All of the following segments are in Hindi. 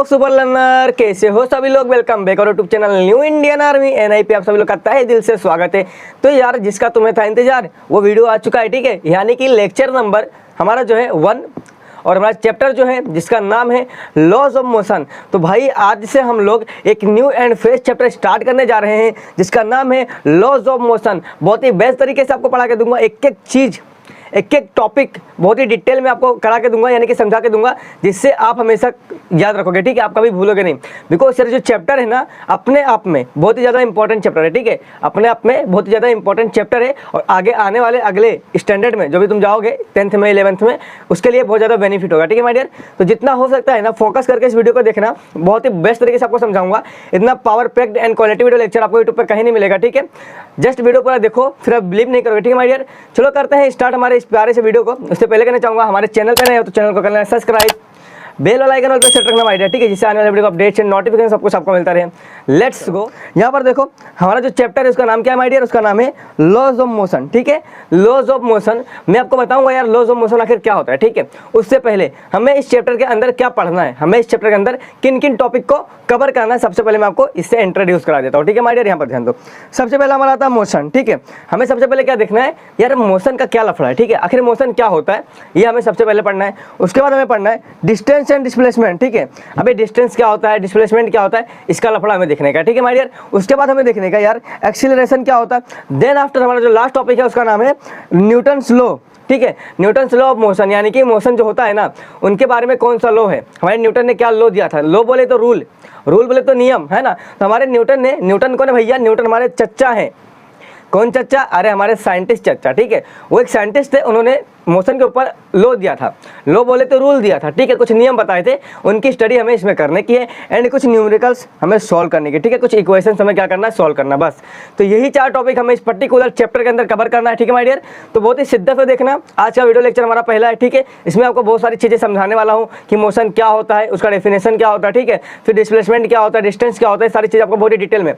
सुपर लर्नर, कैसे हो सभी लोग। वेलकम बैक और YouTube channel new Indian army NI पे आप सभी लोग का तहे दिल से स्वागत है। तो यार जिसका तुम्हें था इंतजार वो वीडियो आ चुका है, ठीक है। यानी कि लेक्चर नंबर हमारा जो है 1 और हमारा चैप्टर जो है जिसका नाम है लॉज ऑफ मोशन। तो भाई आज से हम लोग एक new and fresh chapter start करने जा रहे हैं जिसका नाम है लॉज ऑफ मोशन। बहुत ही बेस्ट तरीके से आपको पढ़ा के दूंगा, एक एक चीज़ एक एक टॉपिक बहुत ही डिटेल में आपको करा के दूंगा, यानी कि समझा के दूंगा, जिससे आप हमेशा याद रखोगे, ठीक है। आप कभी भूलोगे नहीं। बिकॉज सर जो चैप्टर है ना अपने आप में बहुत ही ज़्यादा इंपॉर्टेंट चैप्टर है, ठीक है। अपने आप में बहुत ही ज़्यादा इंपॉर्टेंट चैप्टर है और आगे आने वाले अगले स्टैंडर्ड में जो भी तुम जाओगे 10th में 11th में उसके लिए बहुत ज़्यादा बेनिफिट होगा, ठीक है माय डियर। तो जितना हो सकता है ना फोकस करके इस वीडियो को देखना, बहुत ही बेस्ट तरीके से आपको समझाऊंगा। इतना power packed and quality video lecture आपको यूट्यूब पर कहीं नहीं मिलेगा, ठीक है। जस्ट वीडियो पूरा देखो फिर आप बिलीव नहीं करोगे, ठीक है माय डियर। चलो करते हैं स्टार्ट हमारे इस प्यारे से वीडियो को। उससे पहले कहना चाहूँगा हमारे चैनल पर नए हो तो चैनल को करना है सब्सक्राइब, बेल वाला आइकन और सेट रखना माय डियर, ठीक है, जिससे आने वाले वीडियो को अपडेट्स एंड नोटिफिकेशन सब कुछ आपको मिलता रहे। Let's go. यहाँ पर देखो हमारा जो चैप्टर है उसका नाम क्या है माय डियर, उसका नाम है लॉज ऑफ मोशन, ठीक है। लॉज ऑफ मोशन मैं आपको बताऊंगा यार लॉज ऑफ मोशन आखिर क्या होता है, ठीक है। उससे पहले हमें इस चैप्टर के अंदर क्या पढ़ना है, हमें इस चैप्टर के अंदर किन किन टॉपिक को कवर करना है, सबसे पहले मैं आपको इससे इंट्रोड्यूस करा देता हूँ, ठीक है माय डियर। यहाँ पर ध्यान दो। सबसे पहले हमारा आता है मोशन, ठीक है। हमें सबसे पहले क्या देखना है यार, मोशन का क्या लफड़ा है, ठीक है। आखिर मोशन क्या होता है ये हमें सबसे पहले पढ़ना है। उसके बाद हमें पढ़ना है डिस्टेंस एंड डिस्प्लेसमेंट, ठीक है। अबे डिस्टेंस क्या होता है, डिस्प्लेसमेंट क्या होता है, इसका लफड़ा हमें देखने का, ठीक है माय डियर। उसके बाद हमें देखने का यार एक्सीलरेशन क्या होता है। देन आफ्टर हमारा जो लास्ट टॉपिक है उसका नाम है न्यूटन्स लॉ, ठीक है। न्यूटन्स लॉ ऑफ मोशन, यानी कि मोशन जो होता है ना उनके बारे में कौन सा लॉ है, हमारे न्यूटन ने क्या लॉ दिया था। लॉ बोले तो रूल, रूल बोले तो नियम, है ना। तो हमारे न्यूटन कौन है भैया, न्यूटन हमारे चच्चा हैं। कौन चच्चा, अरे हमारे साइंटिस्ट चच्चा, ठीक है। वो एक साइंटिस्ट थे, उन्होंने मोशन के ऊपर लॉ दिया था, लॉ बोले तो रूल दिया था, ठीक है। कुछ नियम बताए थे, उनकी स्टडी हमें इसमें करने की है एंड कुछ न्यूमेरिकल्स हमें सॉल्व करने की, ठीक है। कुछ इक्वेशंस हमें क्या करना है, सॉल्व करना, बस। तो यही 4 टॉपिक हमें इस पर्टिकुलर चैप्टर के अंदर कवर करना है, ठीक है माय डियर। तो बहुत ही शिद्दत से देखना, आज का वीडियो लेक्चर हमारा पहला है, ठीक है। इसमें आपको बहुत सारी चीज़ें समझाने वाला हूँ कि मोशन क्या होता है, उसका डेफिनेशन क्या होता है, ठीक है। फिर डिस्प्लेसमेंट क्या होता है, डिस्टेंस क्या होता है, सारी चीज़ आपको बहुत ही डिटेल में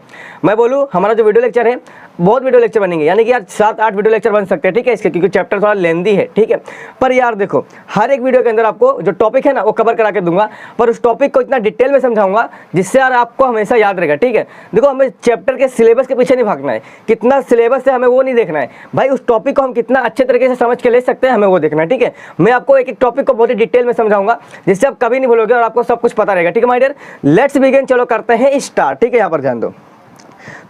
मैं बोलूँ। हमारा जो वीडियो लेक्चर है बहुत वीडियो लेक्चर बनेंगे, यानी कि यार 7-8 वीडियो लेक्चर बन सकते हैं, ठीक है इसके, क्योंकि चैप्टर थोड़ा लेंदी है, ठीक है। पर यार देखो हर एक वीडियो के अंदर आपको जो टॉपिक है ना वो कवर करा के दूंगा, पर उस टॉपिक को इतना डिटेल में समझाऊंगा जिससे यार आपको हमेशा याद रहेगा, ठीक है। देखो हमें चैप्टर के सिलेबस के पीछे नहीं भागना है, कितना सिलेबस है हमें वो नहीं देखना है भाई, उस टॉपिक को हम कितना अच्छे तरीके से समझ के ले सकते हैं हमें वो देखना है, ठीक है। मैं आपको एक एक टॉपिक को बहुत ही डिटेल में समझाऊंगा जिससे आप कभी नहीं भूलोगे और आपको सब कुछ पता रहेगा, ठीक है माय डियर। लेट्स बिगिन, चलो करते हैं स्टार्ट, ठीक है। यहाँ पर ध्यान दो।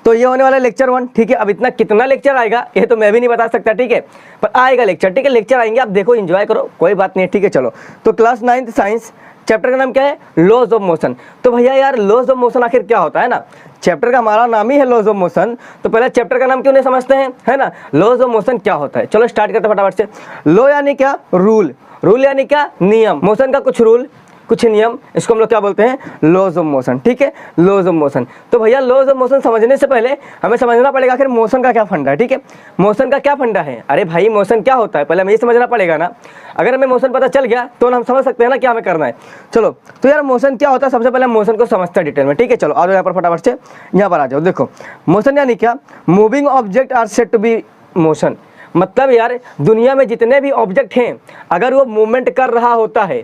तो ये होने वाला लेक्चर 1, ठीक है। अब इतना कितना लेक्चर आएगा ये तो मैं भी नहीं बता सकता, ठीक है, पर आएगा लेक्चर, ठीक है। लेक्चर आएंगे, आप देखो एंजॉय करो, कोई बात नहीं है, ठीक है। चलो तो क्लास 9th साइंस, चैप्टर का नाम क्या है, लॉज ऑफ मोशन। तो भैया यार लॉज ऑफ मोशन आखिर क्या होता है ना, चैप्टर का हमारा नाम ही है लॉज ऑफ मोशन, तो पहले चैप्टर का नाम क्यों नहीं समझते हैं, है ना। लॉज ऑफ मोशन क्या होता है, चलो स्टार्ट करते हैं फटाफट से। लॉ यानी क्या, रूल, रूल यानी क्या, नियम, मोशन का कुछ रूल कुछ नियम, इसको हम लोग क्या बोलते हैं, लॉज ऑफ मोशन, ठीक है। Laws of motion. तो भैया लॉज ऑफ मोशन समझने से पहले हमें समझना पड़ेगा आखिर मोशन का क्या फंडा है, ठीक है। मोशन का क्या फंडा है, अरे भाई मोशन क्या होता है पहले हमें ये समझना पड़ेगा ना। अगर हमें मोशन पता चल गया तो हम समझ सकते हैं ना क्या हमें करना है। चलो तो यार मोशन क्या होता है, सबसे पहले मोशन को समझते हैं डिटेल में, ठीक है। चलो आ जाओ यहाँ पर फटाफट से, यहाँ पर आ जाओ। देखो मोशन यानी क्या, moving object are said to be motion. मतलब यार दुनिया में जितने भी ऑब्जेक्ट हैं अगर वो मूवमेंट कर रहा होता है,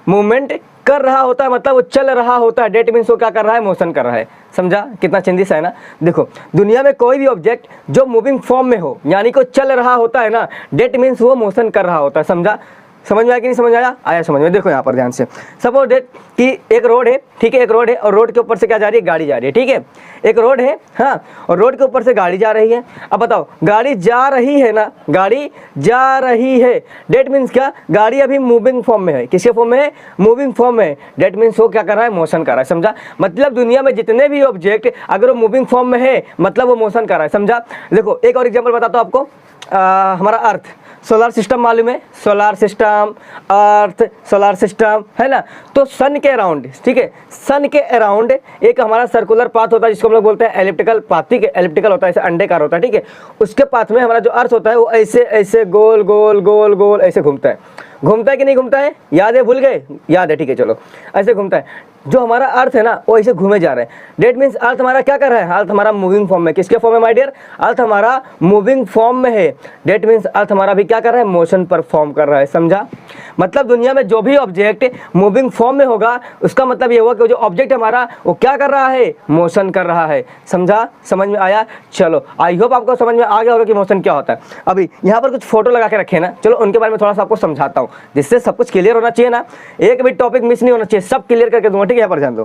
मूवमेंट कर रहा होता है मतलब वो चल रहा होता है, डेट मीन्स वो क्या कर रहा है, मोशन कर रहा है। समझा कितना चेंजिस है ना। देखो दुनिया में कोई भी ऑब्जेक्ट जो मूविंग फॉर्म में हो यानी कि चल रहा होता है ना, डेट मीन्स वो मोशन कर रहा होता है। समझा, समझ में आया कि नहीं समझ आया, आया समझ में। देखो यहाँ पर ध्यान से, सपोज डेट कि एक रोड है, ठीक है, एक रोड है और रोड के ऊपर से क्या जा रही है, गाड़ी जा रही है, ठीक है। एक रोड है, हाँ, और रोड के ऊपर से गाड़ी जा रही है। अब बताओ गाड़ी जा रही है ना, गाड़ी जा रही है, डेट मीन्स क्या, गाड़ी अभी मूविंग फॉर्म में है। किसके फॉर्म में है, मूविंग फॉर्म में है, डेट मीन्स वो क्या कर रहा है, मोशन कर रहा है। समझा, मतलब दुनिया में जितने भी ऑब्जेक्ट अगर वो मूविंग फॉर्म में है मतलब वो मोशन कर रहा है। समझा। देखो एक और एग्जाम्पल बताता हूँ आपको, हमारा अर्थ, सोलर सिस्टम मालूम है, सोलर सिस्टम, अर्थ, सोलर सिस्टम, है ना। तो सन के अराउंड, ठीक है, सन के अराउंड एक हमारा सर्कुलर पाथ होता है जिसको हम लोग बोलते हैं एलिप्टिकल पाथ, ठीक है। एलिप्टिकल होता है, ऐसे अंडेकार होता है, ठीक है। उसके पाथ में हमारा जो अर्थ होता है वो ऐसे ऐसे गोल गोल गोल गोल ऐसे घूमता है। घूमता है कि नहीं घूमता है, याद है, भूल गए, याद है, ठीक है चलो, ऐसे घूमता है। जो हमारा अर्थ है ना वो ऐसे घूमे जा रहे हैं, डेट मीन्स अर्थ हमारा क्या कर रहा है, अर्थ हमारा मूविंग फॉर्म में, किसके फॉर्म में माय डियर, अर्थ हमारा मूविंग फॉर्म में है, डेट मीन्स अर्थ हमारा भी क्या कर रहा है, मोशन परफॉर्म कर रहा है, समझा। मतलब दुनिया में जो भी ऑब्जेक्ट मूविंग फॉर्म में होगा उसका मतलब ये हुआ कि जो ऑब्जेक्ट हमारा वो क्या कर रहा है, मोशन कर रहा है, समझा, समझ में आया। चलो आई होप आपको समझ में आ गया होगा कि मोशन क्या होता है। अभी यहाँ पर कुछ फोटो लगा के रखे ना, चलो उनके बारे में थोड़ा सा आपको समझाता हूँ, जिससे सब कुछ क्लियर होना चाहिए ना, एक भी टॉपिक मिस नहीं होना चाहिए, सब क्लियर करके दूंगा, ठीक है। यहाँ पर ध्यान दो,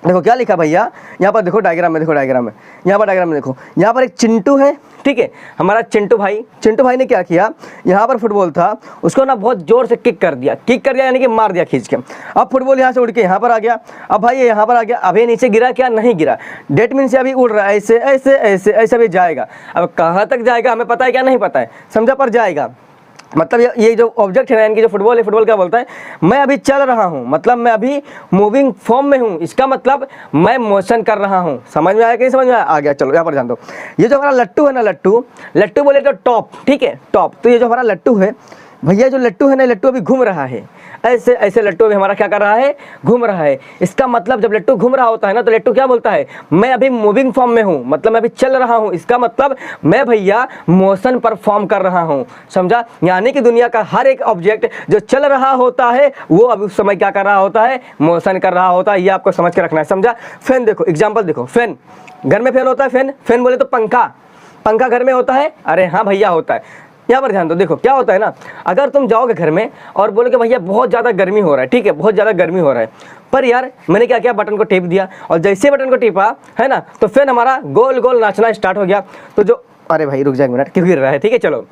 देखो क्या लिखा भैया, यहाँ पर देखो डायग्राम में, देखो डायग्राम में, यहाँ पर डायग्राम में देखो, यहाँ पर एक चिंटू है, ठीक है, हमारा चिंटू भाई ने क्या किया, यहाँ पर फुटबॉल था, उसको ना बहुत जोर से किक कर दिया यानी कि मार दिया खींच के। अब फुटबॉल यहाँ से उड़ के यहाँ पर आ गया, अब भाई ये यहाँ पर आ गया, अब ये नीचे गिरा क्या, नहीं गिरा, डेट मीन्स अभी उड़ रहा है, ऐसे ऐसे ऐसे ऐसे भी जाएगा। अब कहाँ तक जाएगा हमें पता है क्या, नहीं पता है, समझा, पर जाएगा। मतलब ये जो ऑब्जेक्ट है ना, इनकी जो फुटबॉल है, फुटबॉल क्या बोलता है, मैं अभी चल रहा हूँ, मतलब मैं अभी मूविंग फॉर्म में हूँ, इसका मतलब मैं मोशन कर रहा हूँ। समझ में आया कि नहीं समझ में आया, आ गया। चलो यहाँ पर जान दो, ये जो हमारा लट्टू है ना, लट्टू बोले तो टॉप, ठीक है, टॉप। तो ये जो हमारा लट्टू है भैया, जो लट्टू है ना, लट्टू अभी घूम रहा है, ऐसे ऐसे लट्टू अभी हमारा क्या कर रहा है, घूम रहा है। इसका मतलब जब लट्टू घूम रहा होता है ना, तो लट्टू क्या बोलता है, मैं अभी मूविंग फॉर्म में हूँ, मतलब मैं अभी चल रहा हूँ, इसका मतलब मैं भैया मोशन परफॉर्म कर रहा हूँ, समझा। यानी कि दुनिया का हर एक ऑब्जेक्ट जो चल रहा होता है वो अभी उस समय क्या कर रहा होता है, मोशन कर रहा होता है। ये आपको समझ के रखना है, समझा। फैन देखो, एग्जाम्पल देखो, फैन, घर में फैन होता है, फैन बोले तो पंखा घर में होता है, अरे हाँ भैया होता है। यहाँ पर ध्यान दो, देखो क्या होता है ना, अगर तुम जाओगे घर में और बोलोगे भैया बहुत ज़्यादा गर्मी हो रहा है, ठीक है, बहुत ज़्यादा गर्मी हो रहा है, पर यार मैंने क्या किया, बटन को टिप दिया, और जैसे बटन को टिपा है ना, तो फैन हमारा गोल गोल नाचना स्टार्ट हो गया। तो जो, अरे भाई रुक जाए मिनट, क्यों गिर रहा है, ठीक है चलो,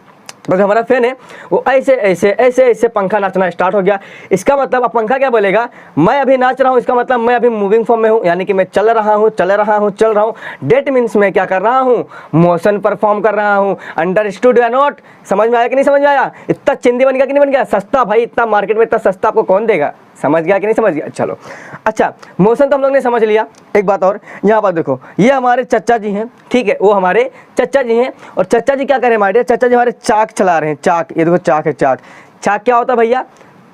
तो जो हमारा फैन है वो ऐसे ऐसे ऐसे ऐसे पंखा नाचना स्टार्ट हो गया। इसका मतलब अब पंखा क्या बोलेगा, मैं अभी नाच रहा हूँ, इसका मतलब मैं अभी मूविंग फॉर्म में हूँ, यानी कि मैं चल रहा हूँ। डेट मीन्स मैं क्या कर रहा हूँ, मोशन परफॉर्म कर रहा हूँ। अंडरस्टूड या नॉट, समझ में आया कि नहीं समझ में आया। इतना चिंदी बन गया कि नहीं बन गया, सस्ता भाई, इतना मार्केट में इतना सस्ता आपको कौन देगा, समझ गया कि नहीं समझ गया। चलो अच्छा, मोशन तो हम लोग ने समझ लिया। एक बात और, यहाँ पर देखो, ये हमारे चचा जी हैं, ठीक है, वो हमारे चचा जी हैं, और चचा जी क्या करें हमारे, चचा जी हमारे चाक चला रहे हैं, चाक, ये देखो चाक है, चाक क्या होता है भैया,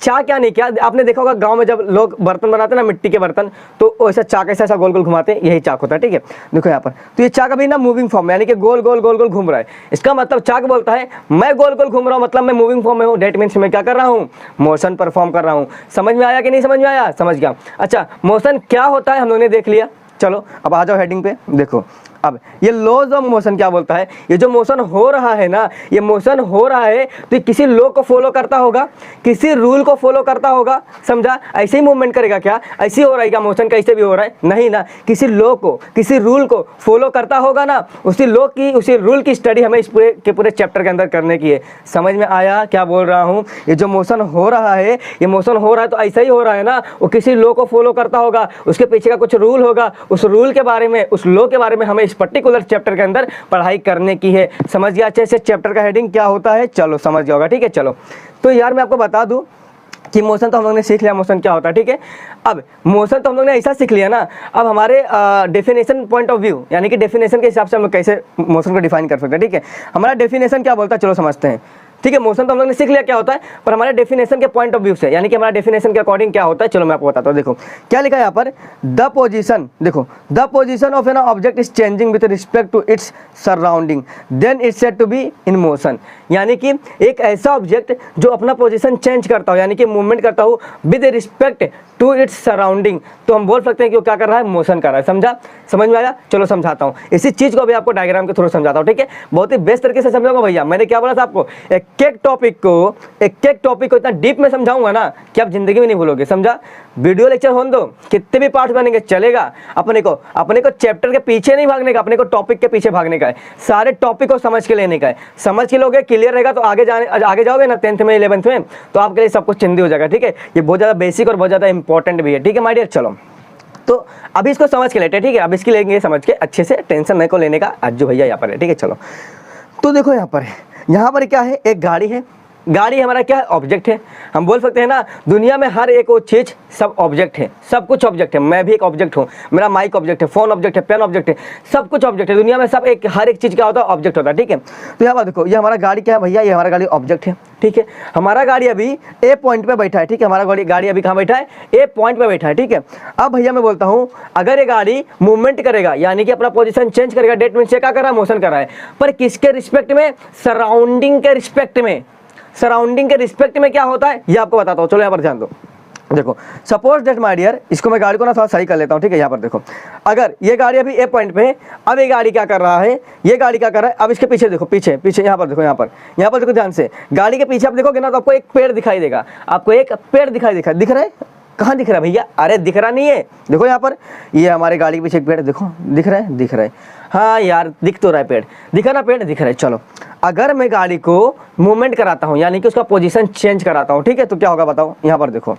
चाक क्या नहीं, क्या आपने देखा होगा गांव में जब लोग बर्तन बनाते हैं ना, मिट्टी के बर्तन, तो ऐसा चाक ऐसा गोल गोल घुमाते हैं, यही चाक होता है, ठीक है। देखो यहाँ पर, तो ये चाक अभी ना मूविंग फॉर्म में, यानी कि गोल गोल घूम रहा है। इसका मतलब चाक बोलता है मैं गोल गोल घूम रहा हूँ, मतलब मैं मूविंग फॉर्म में हूँ, डेट मीन्स मैं क्या कर रहा हूँ, मोशन परफॉर्म कर रहा हूँ। समझ में आया कि नहीं समझ में आया, समझ गया। अच्छा, मोशन क्या होता है हम लोगों ने देख लिया। चलो अब आ जाओ हेडिंग पे, देखो अब ये लॉज ऑफ मोशन क्या बोलता है, ये जो मोशन हो रहा है ना, ये मोशन हो रहा है तो किसी लॉ को फॉलो करता होगा, किसी रूल को फॉलो करता होगा, समझा। ऐसे ही मूवमेंट करेगा क्या, ऐसे ही हो रहा है क्या मोशन, कैसे भी हो रहा है, नहीं ना, किसी लॉ को, किसी रूल को फॉलो करता होगा ना, उसी लॉ की, उसी रूल की स्टडी हमें इस पूरे के पूरे चैप्टर के अंदर करने की है। समझ में आया क्या बोल रहा हूँ। ये जो मोशन हो रहा है, ये मोशन हो रहा है तो ऐसा ही हो रहा है ना, वो किसी लॉ को फॉलो करता होगा, उसके पीछे का कुछ रूल होगा, उस रूल के बारे में, उस लॉ के बारे में हमें इस पर्टिकुलर चैप्टर के अंदर पढ़ाई करने की है। समझ गया अच्छे से चैप्टर का हेडिंग क्या होता है, चलो समझ गया होगा, ठीक है। चलो तो यार मैं आपको बता दूं कि मोशन तो हम लोग ने सीख लिया, मोशन क्या होता है, ठीक है। अब मोशन तो हम लोग ने ऐसा सीख लिया ना, अब हमारे डेफिनेशन पॉइंट ऑफ व्यू, यानी कि डेफिनेशन के हिसाब से हम लोग कैसे मोशन को डिफाइन कर सकते हैं, ठीक है। हमारा डेफिनेशन क्या बोलता है, चलो समझते हैं, ठीक है। मोशन तो हम लोग ने सीख लिया क्या होता है, पर हमारे डेफिनेशन के पॉइंट ऑफ व्यू से, यानी कि हमारा डेफिनेशन के अकॉर्डिंग क्या होता है, चलो मैं आपको बताता हूँ। देखो क्या लिखा है यहाँ पर, द पोजीशन, देखो the position of an object is changing with respect to its surrounding then it's said to be in motion. यानी कि एक ऐसा ऑब्जेक्ट जो अपना पोजीशन चेंज करता हो, यानी कि मूवमेंट करता हो with respect to its surrounding, तो हम बोल सकते हैं कि वो क्या कर रहा है, मोशन कर रहा है। समझा, समझ में आया। चलो समझाता हूँ, इसी चीज़ को भी आपको डायग्राम के थ्रू समझाता हूँ, ठीक है। बहुत ही बेस्ट तरीके से समझाऊंगा भैया। मैंने क्या बोला था आपको, एक टॉपिक को इतना डीप में समझाऊंगा ना कि आप जिंदगी में नहीं भूलोगे, समझा। वीडियो लेक्चर होने दो, कितने भी पार्ट बनेंगे चलेगा, अपने को चैप्टर के पीछे नहीं भागने का, अपने को टॉपिक के पीछे भागने का है, सारे टॉपिक को समझ के लेने का है। समझ के लोगे, क्लियर रहेगा तो आगे जाओगे ना 10th में 11th में, तो आपके लिए सब कुछ चिंदी हो जाएगा, ठीक है। ये बहुत ज़्यादा बेसिक और बहुत ज़्यादा इंपॉर्टेंट भी है, ठीक है माय डियर। चलो तो अभी इसको समझ के लेते हैं, ठीक है। अब इसकी लेंगे समझ के अच्छे से, टेंशन नहीं को लेने का। अज्जू भैया यहाँ पर है, ठीक है। चलो तो देखो यहाँ पर क्या है, एक गाड़ी है, गाड़ी हमारा क्या है, ऑब्जेक्ट है। हम बोल सकते हैं ना, दुनिया में हर एक वो चीज़ सब ऑब्जेक्ट है, सब कुछ ऑब्जेक्ट है। मैं भी एक ऑब्जेक्ट हूँ, मेरा माइक ऑब्जेक्ट है, फोन ऑब्जेक्ट है, पेन ऑब्जेक्ट है, सब कुछ ऑब्जेक्ट है। दुनिया में सब एक हर एक चीज़ क्या होता है, ऑब्जेक्ट होता है, ठीक है। तो यहाँ पर देखो, ये हमारा गाड़ी क्या है भैया, ये हमारा गाड़ी ऑब्जेक्ट है, ठीक है। हमारा गाड़ी अभी ए पॉइंट पे बैठा है, ठीक है। हमारा गाड़ी अभी कहाँ बैठा है, ए पॉइंट पे बैठा है, ठीक है। अब भैया मैं बोलता हूँ, अगर ये गाड़ी मूवमेंट करेगा यानी कि अपना पोजीशन चेंज करेगा, डेट मीन्स क्या कर रहा है, मोशन कर रहा है, पर किसके रिस्पेक्ट में, सराउंडिंग के रिस्पेक्ट में। सराउंडिंग के रिस्पेक्ट में क्या होता है ये आपको बताता हूँ, चलो यहाँ पर ध्यान दो। देखो सपोज डेट माय डियर, इसको मैं गाड़ी को ना थोड़ा सही कर लेता हूँ, ठीक है। यहाँ पर देखो, अगर ये गाड़ी अभी ए पॉइंट पे है, अब ये गाड़ी क्या कर रहा है, ये गाड़ी क्या कर रहा है, अब इसके पीछे देखो, पीछे पीछे यहाँ पर देखो, यहाँ पर देखो ध्यान से, गाड़ी के पीछे आप देखोगे ना तो आपको एक पेड़ दिखाई देगा, आपको एक पेड़ दिख रहा है। कहाँ दिख रहा है भैया, अरे दिख रहा नहीं है, देखो यहाँ पर, ये हमारे गाड़ी के पीछे एक पेड़ देखो, दिख रहा है। हाँ यार दिख तो रहा है, पेड़ दिखा ना, पेड़ दिख रहा है। चलो अगर मैं गाड़ी को मूवमेंट कराता हूँ यानी कि उसका पोजीशन चेंज कराता हूँ, ठीक है, तो क्या होगा बताओ। यहाँ पर देखो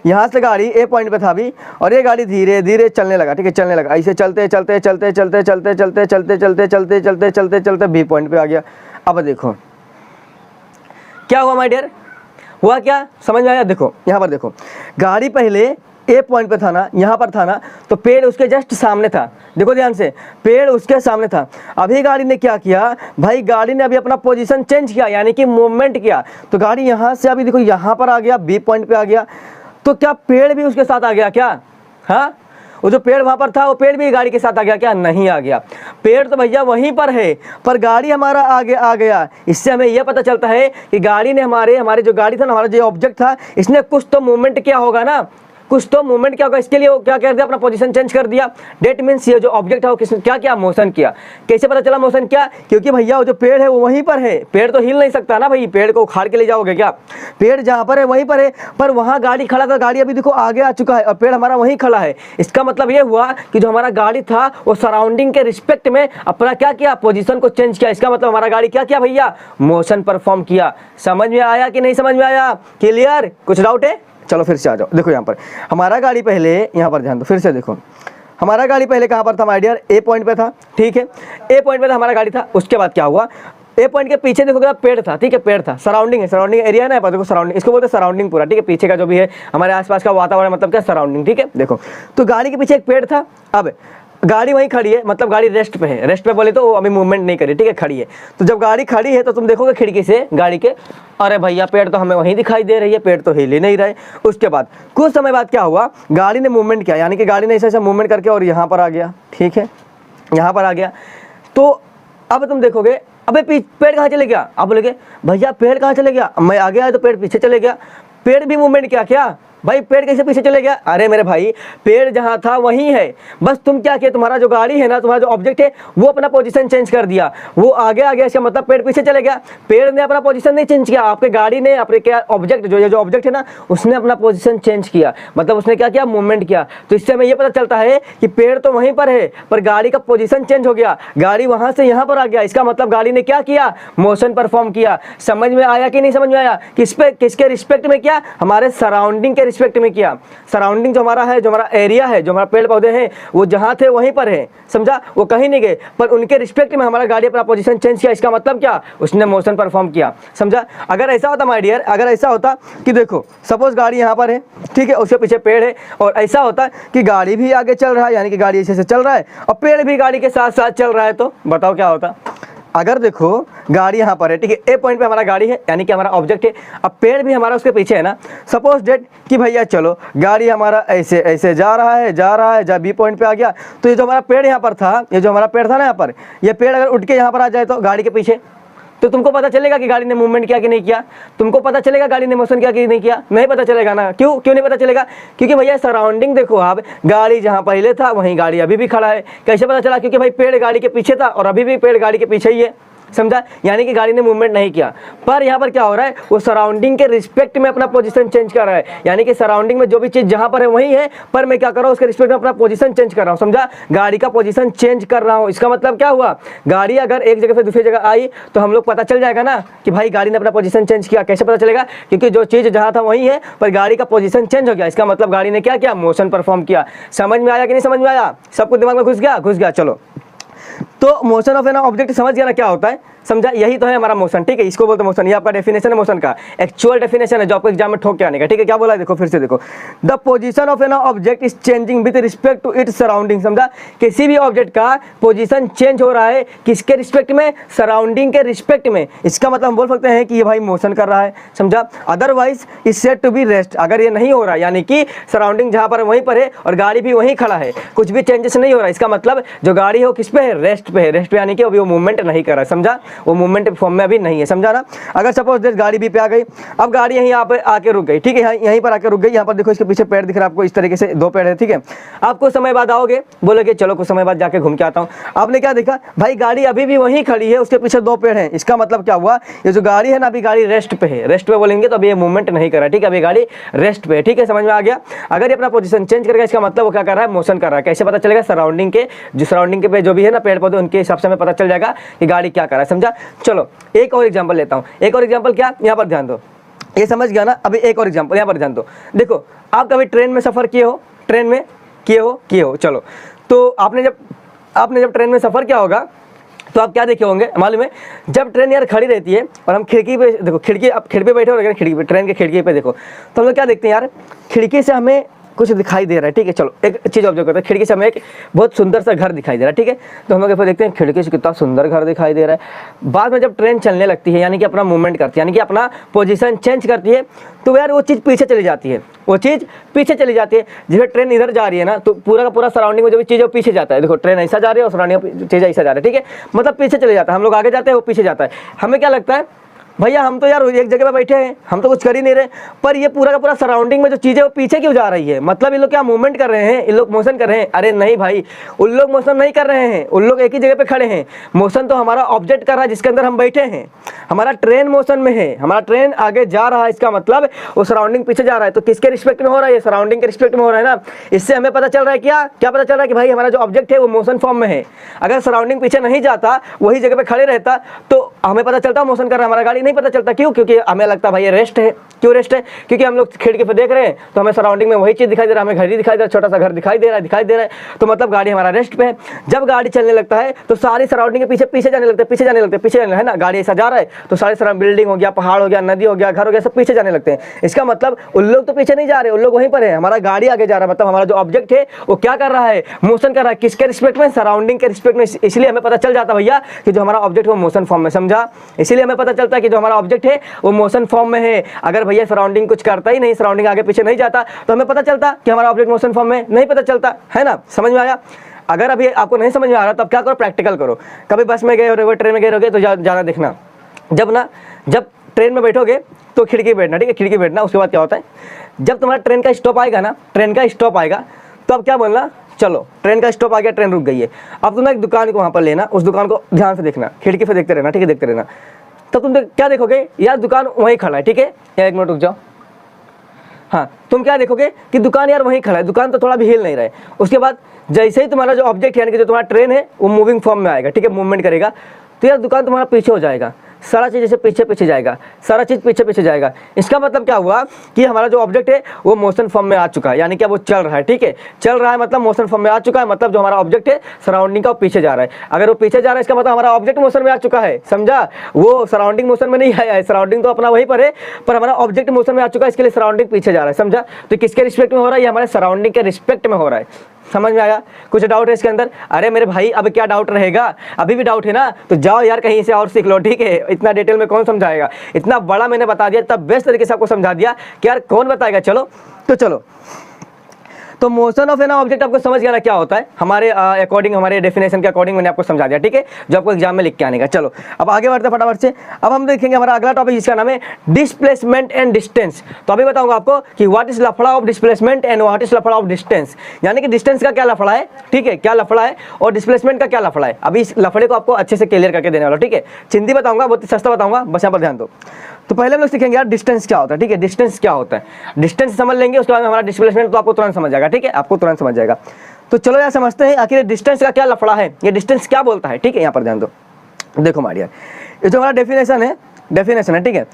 यहाँ से गाड़ी ए पॉइंट पे था अभी, और ये गाड़ी धीरे धीरे चलने लगा, ठीक है, चलने लगा, ऐसे चलते बी पॉइंट पे आ गया। अब देखो क्या हुआ माय डियर, हुआ क्या, समझ में आया। देखो यहाँ पर देखो, गाड़ी पहले ए पॉइंट पे था ना, यहाँ पर था ना, तो पेड़ उसके जस्ट सामने था, देखो ध्यान से, पेड़ उसके सामने था। अभी गाड़ी ने क्या किया भाई, गाड़ी ने अभी अपना पोजीशन चेंज किया यानी कि मूवमेंट किया, तो गाड़ी यहाँ से अभी देखो यहाँ पर आ गया, बी पॉइंट पे आ गया। तो क्या पेड़ भी उसके साथ आ गया क्या, हाँ, वो जो पेड़ वहाँ पर था वो पेड़ भी गाड़ी के साथ आ गया क्या, नहीं आ गया। पेड़ तो भैया वहीं पर है, पर गाड़ी हमारा आगे आ गया। इससे हमें यह पता चलता है कि गाड़ी ने हमारे जो गाड़ी था ना, हमारा जो ऑब्जेक्ट था, इसने कुछ तो मूवमेंट किया होगा ना, कुछ तो मूवमेंट क्या होगा, इसके लिए वो क्या कर दिया, अपना पोजीशन चेंज कर दिया। डेट मीन्स ये जो ऑब्जेक्ट है वो किसने क्या किया, मोशन किया। कैसे पता चला मोशन क्या, क्योंकि भैया वो जो पेड़ है वो वहीं पर है, पेड़ तो हिल नहीं सकता ना भाई, पेड़ को उखाड़ के ले जाओगे क्या, पेड़ जहाँ पर है वहीं पर है, पर वहाँ गाड़ी खड़ा था, गाड़ी अभी देखो आगे आ चुका है और पेड़ हमारा वहीं खड़ा है। इसका मतलब ये हुआ कि जो हमारा गाड़ी था वो सराउंडिंग के रिस्पेक्ट में अपना क्या किया, पोजीशन को चेंज किया। इसका मतलब हमारा गाड़ी क्या किया भैया, मोशन परफॉर्म किया। समझ में आया कि नहीं समझ में आया, क्लियर, कुछ डाउट है। चलो फिर से आ जाओ, देखो यहाँ पर हमारा गाड़ी पहले, यहाँ पर ध्यान दो, फिर से देखो, हमारा गाड़ी पहले कहाँ पर था माय डियर, ए पॉइंट पे था, ठीक है, ए पॉइंट पे था हमारा गाड़ी था। उसके बाद क्या हुआ, ए पॉइंट के पीछे देखोगे पेड़ था, ठीक है, पेड़ था, सराउंडिंग है, सराउंडिंग एरिया है ना, देखो सराउंडिंग, इसको बोलते हैं सराउंडिंग पूरा, ठीक है, पीछे का जो भी है हमारे आसपास का वातावरण, मतलब क्या, सराउंडिंग, ठीक है। देखो तो गाड़ी के पीछे एक पेड़ था, अब गाड़ी वहीं खड़ी है, मतलब गाड़ी रेस्ट पे है, रेस्ट पे बोले तो अभी मूवमेंट नहीं करी, ठीक है, खड़ी है। तो जब गाड़ी खड़ी है तो तुम देखोगे खिड़की से गाड़ी के, अरे भैया पेड़ तो हमें वहीं दिखाई दे रही है, पेड़ तो हिल ही नहीं रहे। उसके बाद कुछ समय बाद क्या हुआ, गाड़ी ने मूवमेंट किया, यानी कि गाड़ी ने ऐसा मूवमेंट करके और यहाँ पर आ गया, ठीक है, यहाँ पर आ गया। तो अब तुम देखोगे, अबे पेड़ कहाँ चले गया, अब बोलोगे भैया पेड़ कहाँ चले गया, मैं आगे आया तो पेड़ पीछे चले गया। पेड़ भी मूवमेंट किया क्या भाई, पेड़ कैसे पीछे चले गया, अरे मेरे भाई पेड़ जहाँ था वहीं है, बस तुम क्या किया, तुम्हारा जो गाड़ी है ना, तुम्हारा जो ऑब्जेक्ट है वो अपना पोजीशन चेंज कर दिया, वो आगे आ गया, इसका मतलब पेड़ पीछे चले गया। पेड़ ने अपना पोजीशन नहीं चेंज किया, आपके गाड़ी ने अपने क्या ऑब्जेक्ट जो ऑब्जेक्ट है ना, उसने अपना पोजीशन चेंज किया, मतलब उसने क्या किया, मूवमेंट किया। तो इससे हमें ये पता चलता है कि पेड़ तो वहीं पर है पर गाड़ी का पोजीशन चेंज हो गया, गाड़ी वहां से यहाँ पर आ गया, इसका मतलब गाड़ी ने क्या किया, मोशन परफॉर्म किया। समझ में आया कि नहीं समझ में आया, किसके रिस्पेक्ट में किया, हमारे सराउंडिंग के रिस्पेक्ट में किया। सराउंडिंग जो हमारा है, जो हमारा एरिया है, जो हमारा पेड़ पौधे हैं, वो जहाँ थे वहीं पर है, समझा, वो कहीं नहीं गए, पर उनके रिस्पेक्ट में हमारा गाड़ी अपना पोजीशन चेंज किया। इसका मतलब क्या, उसने मोशन परफॉर्म किया, समझा। अगर ऐसा होता माय डियर, अगर ऐसा होता कि देखो सपोज गाड़ी यहाँ पर है, ठीक है, उसके पीछे पेड़ है, और ऐसा होता कि गाड़ी भी आगे चल रहा है, यानी कि गाड़ी ऐसे से चल रहा है और पेड़ भी गाड़ी के साथ साथ चल रहा है, तो बताओ क्या होता। अगर देखो गाड़ी यहाँ पर है, ठीक है, ए पॉइंट पे हमारा गाड़ी है यानी कि हमारा ऑब्जेक्ट है, अब पेड़ भी हमारा उसके पीछे है ना। सपोज डेट कि भैया चलो गाड़ी हमारा ऐसे ऐसे जा रहा है, जब बी पॉइंट पे आ गया, तो ये जो हमारा पेड़ यहाँ पर था, ये जो हमारा पेड़ था ना यहाँ पर, ये पेड़ अगर उठ के यहाँ पर आ जाए तो गाड़ी के पीछे, तो तुमको पता चलेगा कि गाड़ी ने मूवमेंट किया कि नहीं किया, तुमको पता चलेगा गाड़ी ने मोशन किया कि नहीं किया, नहीं पता चलेगा ना। क्यों नहीं पता चलेगा, क्योंकि भैया सराउंडिंग देखो आप, गाड़ी जहाँ पहले था वहीं गाड़ी अभी भी खड़ा है। कैसे पता चला, क्योंकि भाई पेड़ गाड़ी के पीछे था और अभी भी पेड़ गाड़ी के पीछे ही है, समझा, यानी कि गाड़ी ने मूवमेंट नहीं किया। पर यहाँ पर क्या हो रहा है, वो सराउंडिंग के रिस्पेक्ट में अपना पोजीशन चेंज कर रहा है, यानी कि सराउंडिंग में जो भी चीज जहाँ पर है वही है, पर मैं क्या कर रहा हूँ, उसके रिस्पेक्ट में अपना पोजीशन चेंज कर रहा हूँ, समझा, गाड़ी का पोजीशन चेंज कर रहा हूँ। इसका मतलब क्या हुआ, गाड़ी अगर एक जगह से दूसरी जगह आई तो हम लोग पता चल जाएगा ना कि भाई गाड़ी ने अपना पोजीशन चेंज किया। कैसे पता चलेगा, क्योंकि जो चीज जहाँ था वही है पर गाड़ी का पोजीशन चेंज हो गया, इसका मतलब गाड़ी ने क्या किया, मोशन परफॉर्म किया। समझ में आया कि नहीं समझ में आया, सबको दिमाग में घुस गया। चलो तो मोशन ऑफ है ना ऑब्जेक्ट समझ गया ना क्या होता है। समझा, यही तो है हमारा मोशन, ठीक है, इसको बोलते हैं मोशन। ये आपका डेफिनेशन है मोशन का, एक्चुअल डेफिनेशन है जो आपको एग्जाम में ठोक के आने का, ठीक है। क्या बोला है देखो, फिर से देखो, the position of an object is changing with respect to its surrounding. समझा, किसी भी ऑब्जेक्ट का पोजीशन चेंज हो रहा है, किसके रिस्पेक्ट में, सराउंडिंग के रिस्पेक्ट में। इसका मतलब हम बोल सकते हैं कि ये भाई मोशन कर रहा है, समझा। Otherwise is said to be rest, अगर ये नहीं हो रहा है यानी कि सराउंडिंग जहां पर वहीं पर है और गाड़ी भी वहीं खड़ा है, कुछ भी चेंजेस नहीं हो रहा है, इसका मतलब जो गाड़ी है वो किस पे है, रेस्ट पे है। रेस्ट पे यानी कि अभी वो मूवमेंट नहीं कर रहा है, समझा, वो मूवमेंट फॉर्म में अभी नहीं है, समझा ना। अगर सपोज दिस गाड़ी भी पे आ गई, अब गाड़ी यहीं यहाँ पे आके रुक गई, ठीक है, यहीं पर आके रुक गई। यहाँ पर देखो इसके पीछे पैर दिख रहा है आपको, इस तरीके से 2 पैर है, ठीक है। आप कुछ समय बाद आओगे, बोलोगे चलो कुछ समय बाद जाके घूम के आता हूँ। आपने क्या देखा भाई, गाड़ी अभी भी वहीं खड़ी है, उसके पीछे 2 पैर हैं। इसका मतलब क्या हुआ, ये जो गाड़ी है ना अभी गाड़ी रेस्ट पे है। रेस्ट पे बोलेंगे तो अभी ये मूवमेंट नहीं कर रहा है, ठीक है, अभी गाड़ी रेस्ट पे है, ठीक है, समझ में आ गया। अगर ये अपना पोजीशन चेंज करेगा इसका मतलब वो क्या कर रहा है, मोशन कर रहा है। कैसे पता चलेगा, सराउंडिंग के पे जो भी है ना पेड़ पौधे, उनके हिसाब से हमें पता चल जाएगा कि गाड़ी क्या कर रहा है, समझा। चलो एक और एग्जांपल लेता हूँ। एक और एग्जांपल क्या, यहाँ पर ध्यान दो, ये समझ गया ना। अभी एक और एग्जांपल यहाँ पर ध्यान दो। देखो आप कभी ट्रेन में सफ़र किए हो, ट्रेन में किए हो, चलो। तो आपने जब ट्रेन में सफ़र किया होगा तो आप क्या देखे होंगे मालूम है, जब ट्रेन यार खड़ी रहती है और हम खिड़की पे देखो, आप खिड़की पे बैठे हो, खिड़की पे, ट्रेन के खिड़की पे देखो, तो हम लोग क्या देखते हैं यार, खिड़की से हमें कुछ दिखाई दे रहा है, ठीक है। चलो एक चीज़ ऑब्जर्व करते हैं, खिड़की से हमें एक बहुत सुंदर सा घर दिखाई दे रहा है, ठीक है। तो हम लोग फिर देखते हैं खिड़की से कितना सुंदर घर दिखाई दे रहा है। बाद में जब ट्रेन चलने लगती है यानी कि अपना मूवमेंट करती है, यानी कि अपना पोजीशन चेंज करती है, तो यार वो चीज़ पीछे चली जाती है, जैसे ट्रेन इधर जा रही है ना, तो पूरा का पूरा सराउंडिंग में जो भी चीज़ है वो पीछे जाता है। देखो ट्रेन ऐसा जा रही है और सराउंडिंग चीज़ ऐसा जा रहा है, ठीक है, मतलब पीछे चले जाता है। हम लोग आगे जाते हैं, वो पीछे जाता है। हमें क्या लगता है, भैया हम तो यार एक जगह पे बैठे हैं, हम तो कुछ कर ही नहीं रहे, पर ये पूरा का पूरा सराउंडिंग में जो चीज़ें वो पीछे क्यों जा रही है, मतलब ये लोग क्या मूवमेंट कर रहे हैं, इन लोग मोशन कर रहे हैं। अरे नहीं भाई, उन लोग मोशन नहीं कर रहे हैं, उन लोग एक ही जगह पे खड़े हैं। मोशन तो हमारा ऑब्जेक्ट कर रहा है जिसके अंदर हम बैठे हैं। हमारा ट्रेन मोशन में है, हमारा ट्रेन आगे जा रहा है, इसका मतलब वो सराउंडिंग पीछे जा रहा है। तो किसके रिस्पेक्ट में हो रहा है, ये सराउंडिंग के रिस्पेक्ट में हो रहा है ना। इससे हमें पता चल रहा है क्या पता चल रहा है कि भाई हमारा जो ऑब्जेक्ट है वो मोशन फॉर्म में है। अगर सराउंडिंग पीछे नहीं जाता, वही जगह पे खड़े रहता, तो हमें पता चलता मोशन कर रहा है, हमारा गाड़ी नहीं पता चलता। क्यों, क्योंकि हमें लगता भाई ये रेस्ट है। क्यों रेस्ट है, क्योंकि हम लोग खिड़की पे देख रहे हैं तो हमें सराउंडिंग में वही चीज़ दिखाई दे रहा है, हमें घर ही दिखाई दे रहा है, छोटा सा घर दिखाई दे रहा है, तो मतलब गाड़ी हमारा रेस्ट पे है। जब गाड़ी चलने लगता है तो सारी सराउंडिंग के पीछे जाने लगते हैं, है ना। गाड़ी ऐसा जा रहा है तो सारे सराउंड बिल्डिंग हो गया, पहाड़ हो गया, नदी हो गया, घर हो गया, सब पीछे जाने लगते हैं। इसका मतलब उन लोग तो पीछे नहीं जा रहे, उन लोग वहीं पर है, हमारा गाड़ी आगे जा रहा है। मतलब हमारा जो ऑब्जेक्ट है वो क्या कर रहा है, मोशन कर रहा है। किसके रिस्पेक्ट में, सराउंडिंग के रिस्पेक्ट में। इसलिए हमें पता चल जाता भैया कि जो हमारा ऑब्जेक्ट है वो मोशन फॉर्म में, समझा। इसलिए हमें पता चलता है कि जो हमारा ऑब्जेक्ट है वो मोशन फॉर्म में है। अगर भैया सराउंडिंग कुछ करता ही नहीं, सराउंडिंग आगे पीछे नहीं जाता, तो हमें पता चलता कि हमारा ऑब्जेक्ट मोशन फॉर्म में नहीं पता चलता, है ना। समझ में आया। अगर अभी आपको नहीं समझ में आ रहा तो अब क्या करो, प्रैक्टिकल करो। कभी बस में गए हो, ट्रेन में गए रहोगे तो ज़्यादा देखना। जब ट्रेन में बैठोगे तो खिड़की बैठना, ठीक है, खिड़की बैठना। उसके बाद क्या होता है, जब तुम्हारा ट्रेन का स्टॉप आएगा तो अब क्या बोलना, चलो ट्रेन का स्टॉप आ गया, ट्रेन रुक गई है। अब तुम्हें एक दुकान को वहाँ पर लेना, उस दुकान को ध्यान से देखना, खिड़की से देखते रहना, ठीक है, देखते रहना। तब तुम क्या देखोगे, यार दुकान वहीं खड़ा है, ठीक है, या 1 मिनट रुक जाओ। हाँ, तुम क्या देखोगे कि दुकान यार वहीं खड़ा है, दुकान तो थोड़ा भी हिल नहीं रहा है। उसके बाद जैसे ही तुम्हारा जो ऑब्जेक्ट यानी कि जो तुम्हारा ट्रेन है वो मूविंग फॉर्म में आएगा, ठीक है, मूवमेंट करेगा, तो यार दुकान तुम्हारा पीछे हो जाएगा, सारा चीज़ जैसे पीछे जाएगा, सारा चीज़ पीछे जाएगा। इसका मतलब क्या हुआ कि हमारा जो ऑब्जेक्ट है वो मोशन फॉर्म में आ चुका है, यानी कि वो चल रहा है, ठीक है, चल रहा है मतलब मोशन फॉर्म में आ चुका है। मतलब जो हमारा ऑब्जेक्ट है सराउंडिंग का वो पीछे जा रहा है। अगर वो पीछे जा रहा है इसका मतलब हमारा ऑब्जेक्ट मोशन में आ चुका है, समझा। वो सराउंडिंग मोशन में नहीं आया है, सराउंडिंग तो अपना वहीं पर है, पर हमारा ऑब्जेक्ट मोशन में आ चुका है, इसके लिए सराउंडिंग पीछे जा रहा है, समझा। तो किसके रिस्पेक्ट में हो रहा है, ये हमारे सराउंडिंग के रिस्पेक्ट में हो रहा है। समझ में आया। कुछ डाउट है इसके अंदर? अरे मेरे भाई अब क्या डाउट रहेगा, अभी भी डाउट है ना, तो जाओ यार कहीं से और सीख लो, ठीक है। इतना डिटेल में कौन समझाएगा, इतना बड़ा मैंने बता दिया, इतना बेस्ट तरीके से आपको समझा दिया कि यार कौन बताएगा। चलो तो चलो, तो मोशन ऑफ एन ऑब्जेक्ट आपको समझ गया ना क्या होता है, हमारे अकॉर्डिंग, हमारे डेफिनेशन के अकॉर्डिंग मैंने आपको समझा दिया, ठीक है, जो आपको एग्जाम में लिख के आने का। चलो अब आगे बढ़ते हैं फटाफट से। अब हम देखेंगे हमारा अगला टॉपिक जिसका नाम है डिस्प्लेसमेंट एंड डिस्टेंस। तो अभी बताऊंगा आपको कि व्हाट इज लफड़ा of displacement and what is लफड़ा ऑफ डिस्टेंस, यानी कि डिस्टेंस का क्या लफड़ा है, ठीक है, क्या लफड़ा है, और डिस्प्लेसमेंट का क्या लफड़ा है। अभी इस लफड़े को आपको अच्छे से क्लियर करके देने वाला, ठीक है। चिंदी बताऊंगा, बहुत सस्ता बताऊंगा, बस यहाँ पर ध्यान दो। तो पहले हम लोग सीखेंगे यार डिस्टेंस क्या होता है, ठीक है, डिस्टेंस क्या होता है, डिस्टेंस समझ लेंगे, उसके बाद हमारा डिस्प्लेसमेंट तो आपको तुरंत समझ जाएगा, ठीक है, आपको तुरंत समझ जाएगा। तो चलो यार समझते हैं आखिर डिस्टेंस का क्या लफड़ा है, ये डिस्टेंस क्या बोलता है, ठीक है। यहाँ पर ध्यान दो, देखो मारिया, ये जो हमारा डेफिनेशन है, ठीक है,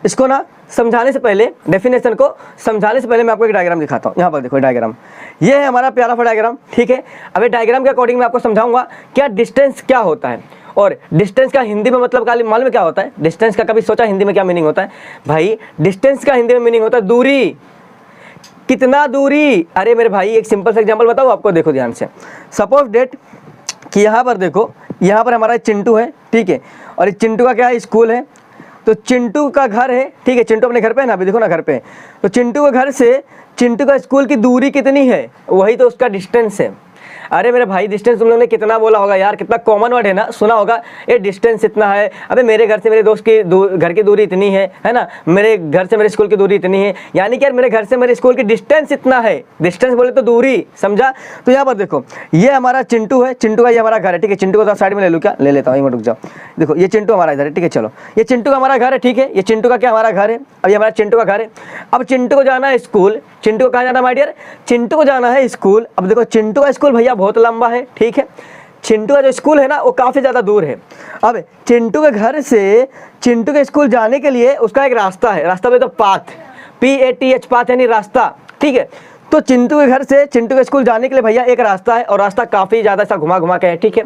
इसको ना समझाने से पहले, डेफिनेशन को समझाने से पहले मैं आपको एक डायग्राम दिखाता हूँ। यहाँ पर देखो डायग्राम, ये है हमारा प्यारा सा डायग्राम, ठीक है। अब ये डायग्राम के अकॉर्डिंग मैं आपको समझाऊंगा क्या डिस्टेंस क्या होता है और डिस्टेंस का हिंदी में मतलब मालूम है क्या होता है? डिस्टेंस का कभी सोचा हिंदी में क्या मीनिंग होता है भाई? डिस्टेंस का हिंदी में मीनिंग होता है दूरी। कितना दूरी? अरे मेरे भाई एक सिंपल सा एग्जांपल बताओ आपको, देखो ध्यान से। सपोज डेट कि यहाँ पर देखो, यहाँ पर हमारा चिंटू है, ठीक है, और इस चिंटू का क्या है? स्कूल है। तो चिंटू का घर है, ठीक है, चिंटू अपने घर पे है ना, अभी देखो ना घर पे। तो चिंटू के घर से चिंटू का स्कूल की दूरी कितनी है? वही तो उसका डिस्टेंस है। अरे मेरे भाई डिस्टेंस तुम लोगों ने कितना बोला होगा यार, कितना कॉमन वर्ड है ना, सुना होगा ये डिस्टेंस इतना है। अबे मेरे घर से मेरे दोस्त की घर की दूरी इतनी है ना, मेरे घर से मेरे स्कूल की दूरी इतनी है, यानी कि यार मेरे घर से मेरे स्कूल की डिस्टेंस इतना है। डिस्टेंस बोले तो दूरी, समझा? तो यहाँ पर देखो ये हमारा चिंटू है, चिंटू का ये हमारा घर है, ठीक है। चिंटू को तो साइड में ले लूँ क्या? ले लेता हूँ, रुक जाओ। देखो ये चिंटू हमारा इधर है, ठीक है, चलो ये चिंटू का हमारा घर है, ठीक है। ये चिंटू का क्या? हमारा घर है। अब ये हमारा चिंटू का घर है। अब चिंटू को जाना है स्कूल। चिंटू को कहाँ जाना माय डियर? चिंटू को जाना है स्कूल। अब देखो चिंटू का स्कूल भैया बहुत लंबा है, ठीक है। चिंटू का जो स्कूल है ना वो काफ़ी ज़्यादा दूर है। अब चिंटू के घर से चिंटू के स्कूल जाने के लिए उसका एक रास्ता है, रास्ता में तो पाथ, PATH, पाथ यानी रास्ता, ठीक है। तो चिंटू के घर से चिंटू के स्कूल जाने के लिए भैया एक रास्ता है, और रास्ता काफ़ी ज़्यादा सा घुमा घुमा के है, ठीक है।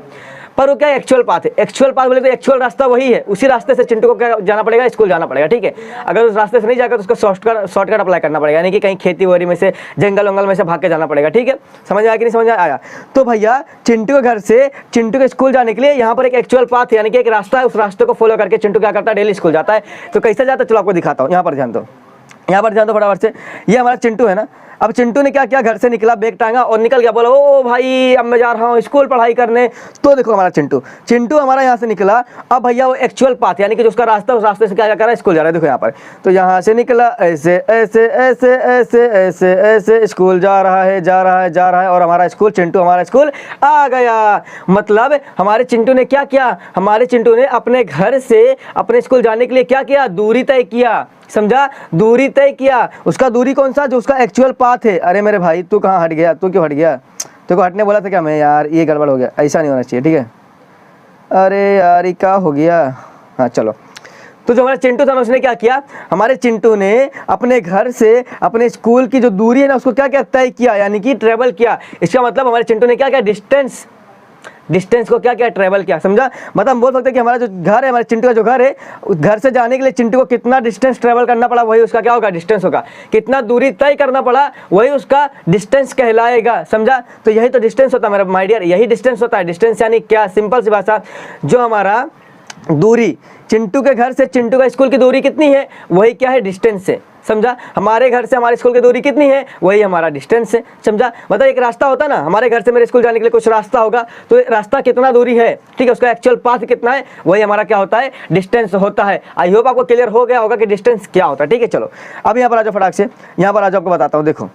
पर वो क्या एक्चुअल पाथ है? एक्चुअल पाथ बोले तो एक्चुअल रास्ता वही है, उसी रास्ते से चिंटू को क्या जाना पड़ेगा? स्कूल जाना पड़ेगा, ठीक है। अगर उस रास्ते से नहीं जाकर तो उसको शॉर्टकट अप्लाई करना पड़ेगा, यानी कि कहीं खेती वोरी में से, जंगल वंगल में से भाग के जाना पड़ेगा, ठीक है। समझ आया कि नहीं समझ आया? तो भैया चिंटू के घर से चिंटू के स्कूल जाने के लिए यहाँ पर एक एक्चुअल पाथ है, यानी कि एक रास्ता है, उस रास्ते को फॉलो करके चिंटू क्या करता है? डेली स्कूल जाता है। तो कैसे जाता है चलो आपको दिखाता हूँ। यहाँ पर ध्यान दो, यहाँ पर ध्यान दो फटाफट से। ये हमारा चिंटू है ना। अब चिंटू ने क्या किया? घर से निकला, बैग टांगा और निकल गया, बोला ओ भाई अब मैं जा रहा हूँ स्कूल पढ़ाई करने। तो देखो हमारा चिंटू हमारा यहाँ से निकला। अब भैया वो एक्चुअल पाथ यानी कि जो उसका रास्ता, उस रास्ते से क्या कर रहा है? स्कूल जा रहा है। देखो यहाँ पर, तो यहाँ से निकला ऐसे ऐसे ऐसे ऐसे ऐसे ऐसे स्कूल जा रहा है, जा रहा है, जा रहा है, और हमारा स्कूल, चिंटू हमारा स्कूल आ गया। मतलब हमारे चिंटू ने क्या किया? हमारे चिंटू ने अपने घर से अपने स्कूल जाने के लिए क्या किया? दूरी तय किया, समझा? दूरी तय किया। उसका दूरी कौन सा? जो उसका एक्चुअल पाथ है। अरे मेरे भाई तू कहाँ हट गया? तू क्यों हट गया? तेरे को हटने बोला था क्या मैं? यार ये गड़बड़ हो गया, ऐसा नहीं होना चाहिए, ठीक है। अरे यार ये क्या हो गया? हाँ चलो। तो जो हमारा चिंटू था ना, उसने क्या किया? हमारे चिंटू ने अपने घर से अपने स्कूल की जो दूरी है ना उसको क्या क्या तय किया, यानी कि ट्रेवल किया। इसका मतलब हमारे चिंटू ने क्या किया? डिस्टेंस को क्या क्या ट्रेवल किया, समझा? मतलब हम बोल सकते हैं कि हमारा जो घर है, हमारे चिंटू का जो घर है, उस घर से जाने के लिए चिंटू को कितना डिस्टेंस ट्रेवल करना पड़ा, वही उसका क्या होगा? डिस्टेंस होगा। कितना दूरी तय करना पड़ा, वही उसका डिस्टेंस कहलाएगा, समझा? तो यही तो डिस्टेंस होता है मेरा माय डियर, यही डिस्टेंस होता है। डिस्टेंस यानी क्या? सिंपल सी भाषा, जो हमारा दूरी चिंटू के घर से चिंटू का स्कूल की दूरी कितनी है, वही क्या है? डिस्टेंस है, समझा? हमारे घर से हमारे स्कूल की दूरी कितनी है, वही हमारा डिस्टेंस है, समझा? मतलब एक रास्ता होता है ना, हमारे घर से मेरे स्कूल जाने के लिए कुछ रास्ता होगा, तो रास्ता कितना दूरी है, ठीक है, उसका एक्चुअल पाथ कितना है, वही हमारा क्या होता है? डिस्टेंस होता है। आई होप आपको क्लियर हो गया होगा कि डिस्टेंस क्या होता है, ठीक है। चलो अब यहाँ पर आ जाओ फटाक से, यहाँ पर आ जाओ, आपको बताता हूँ। देखो